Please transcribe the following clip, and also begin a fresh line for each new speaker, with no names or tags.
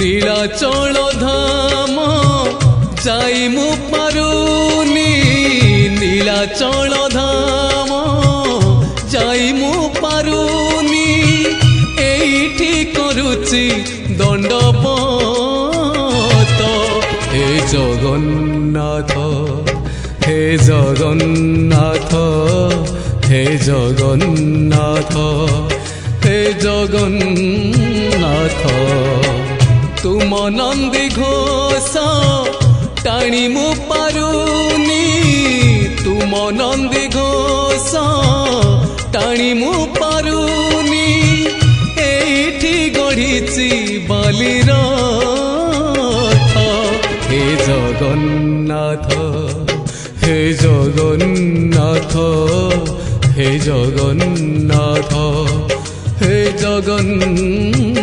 নীলাচল ধাম যাই মু পারুনি নীলাচল ধাম যাই মু পারুনি এইটি করুচি দণ্ডপত হে জগন্নাথ হে জগন্নাথ হে জগন্নাথ হে জগন্নাথ তুম নন্দী ঘোষ টাণি মু পারুনি তুম নন্দী ঘোষ টাণি মু পারুনি এইটি গড়িছি বালির হে জগন্নাথ হে জগন্নাথ হে জগন্নাথ হে জগন্নাথ।